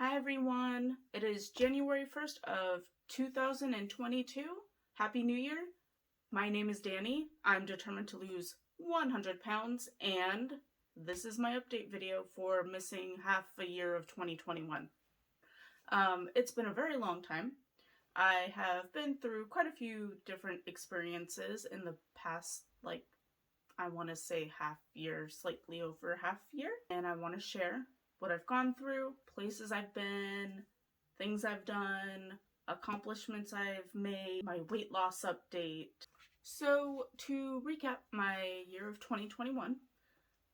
Hi everyone, it is January 1st of 2022. Happy New Year. My name is Dani. I'm determined to lose 100 pounds and this is my update video for missing half a year of 2021. It's been a very long time. I have been through quite a few different experiences in the past, I want to say half year, slightly over half year, and I want to share what I've gone through, places I've been, things I've done, accomplishments I've made, my weight loss update. So to recap my year of 2021,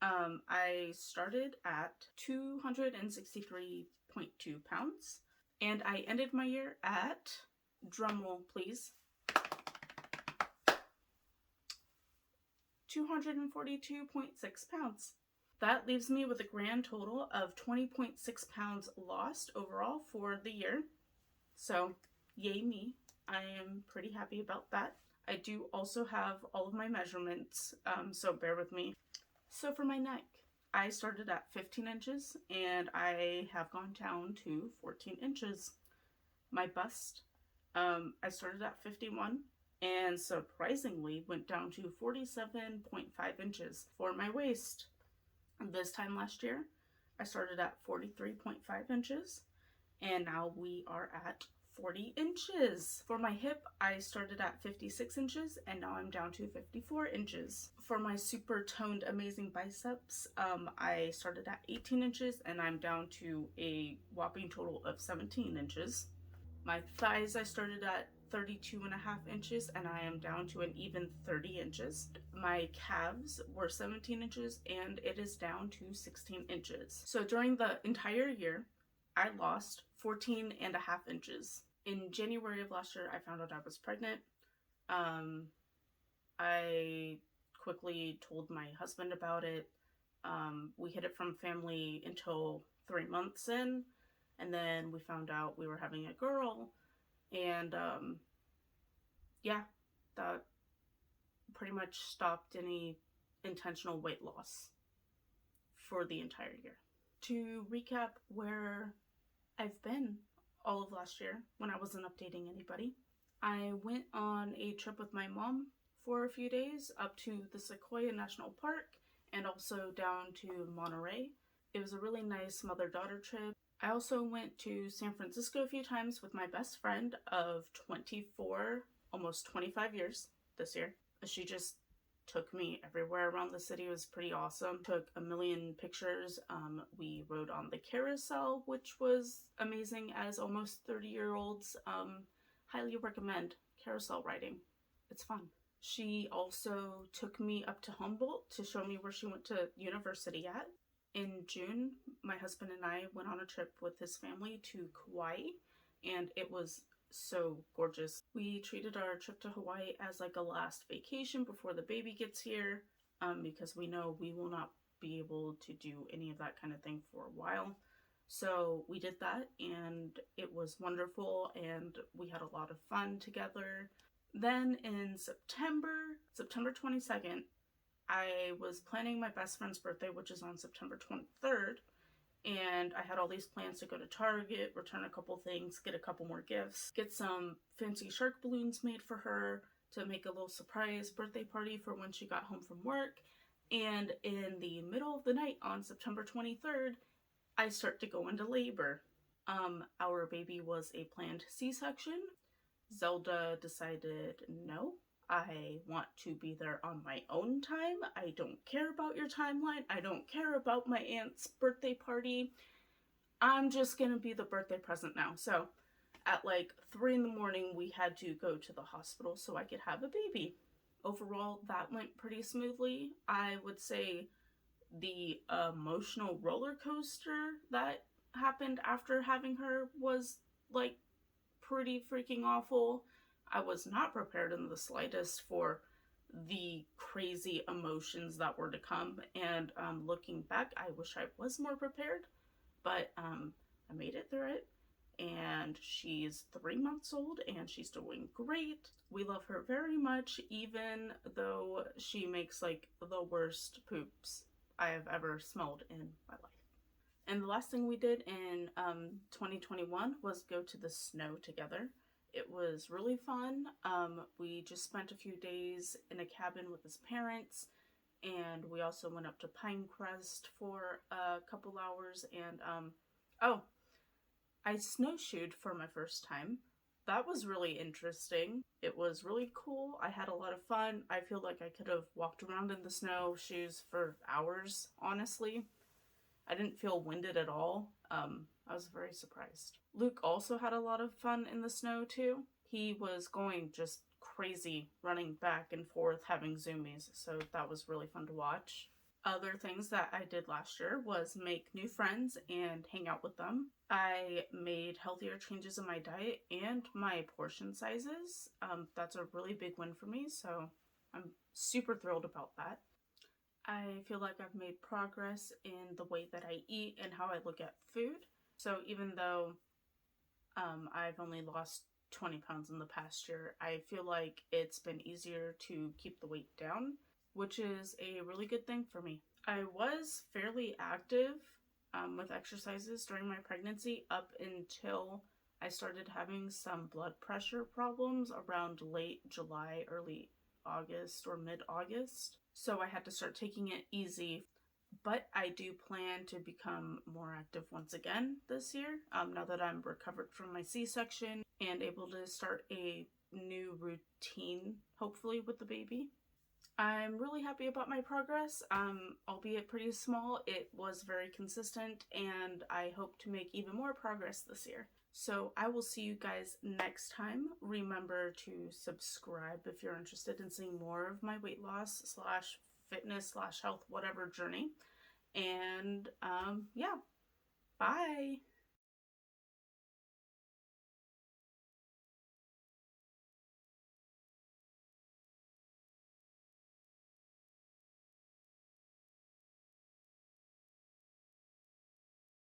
I started at 263.2 pounds and I ended my year at, drumroll please, 242.6 pounds. That leaves me with a grand total of 20.6 pounds lost overall for the year. So, yay me. I am pretty happy about that. I do also have all of my measurements, so bear with me. So for my neck, I started at 15 inches and I have gone down to 14 inches. My bust, I started at 51 and surprisingly went down to 47.5 inches. For my waist, this time last year, I started at 43.5 inches and now we are at 40 inches. For my hip, I started at 56 inches and now I'm down to 54 inches. For my super toned amazing biceps, I started at 18 inches and I'm down to a whopping total of 17 inches. My thighs, I started at 32.5 inches and I am down to an even 30 inches. My calves were 17 inches and it is down to 16 inches. So during the entire year, I lost 14.5 inches. In January of last year, I found out I was pregnant. I quickly told my husband about it. We hid it from family until 3 months in, and then we found out we were having a girl, and yeah, that pretty much stopped any intentional weight loss for the entire year. To recap where I've been all of last year when I wasn't updating anybody, I went on a trip with my mom for a few days up to the Sequoia National Park and also down to Monterey. It was a really nice mother-daughter trip. I also went to San Francisco a few times with my best friend of 24, almost 25 years this year. She just took me everywhere around the city. It was pretty awesome. Took a million pictures. We rode on the carousel, which was amazing as almost 30-year-olds. Highly recommend carousel riding. It's fun. She also took me up to Humboldt to show me where she went to university at. In June, my husband and I went on a trip with his family to Kauai, and it was so gorgeous. We treated our trip to Hawaii as like a last vacation before the baby gets here, because we know we will not be able to do any of that kind of thing for a while. So we did that and it was wonderful and we had a lot of fun together. Then in September 22nd, I was planning my best friend's birthday, which is on September 23rd, and I had all these plans to go to Target, return a couple things, get a couple more gifts, get some fancy shark balloons made for her to make a little surprise birthday party for when she got home from work. And in the middle of the night on September 23rd, I start to go into labor. Our baby was a planned C-section. Zelda decided, no, I want to be there on my own time. I don't care about your timeline. I don't care about my aunt's birthday party. I'm just gonna be the birthday present now. So at like 3 in the morning, we had to go to the hospital so I could have a baby. Overall, that went pretty smoothly. I would say the emotional roller coaster that happened after having her was like pretty freaking awful. I was not prepared in the slightest for the crazy emotions that were to come, and looking back, I wish I was more prepared, but I made it through it, and she's 3 months old and she's doing great. We love her very much, even though she makes like the worst poops I have ever smelled in my life. And the last thing we did in 2021 was go to the snow together. It was really fun. We just spent a few days in a cabin with his parents, and we also went up to Pinecrest for a couple hours. And oh, I snowshoed for my first time. That was really interesting. It was really cool. I had a lot of fun. I feel like I could have walked around in the snowshoes for hours, honestly. I didn't feel winded at all. I was very surprised. Luke also had a lot of fun in the snow too. He was going just crazy, running back and forth, having zoomies, so that was really fun to watch. Other things that I did last year was make new friends and hang out with them. I made healthier changes in my diet and my portion sizes. That's a really big win for me, so I'm super thrilled about that. I feel like I've made progress in the way that I eat and how I look at food. So even though I've only lost 20 pounds in the past year, I feel like it's been easier to keep the weight down, which is a really good thing for me. I was fairly active with exercises during my pregnancy up until I started having some blood pressure problems around late July, early August, or mid-August. So I had to start taking it easy. But I do plan to become more active once again this year, now that I'm recovered from my C-section and able to start a new routine, hopefully, with the baby. I'm really happy about my progress, albeit pretty small. It was very consistent, and I hope to make even more progress this year. So I will see you guys next time. Remember to subscribe if you're interested in seeing more of my weight loss slash fitness slash health whatever journey. And yeah, bye.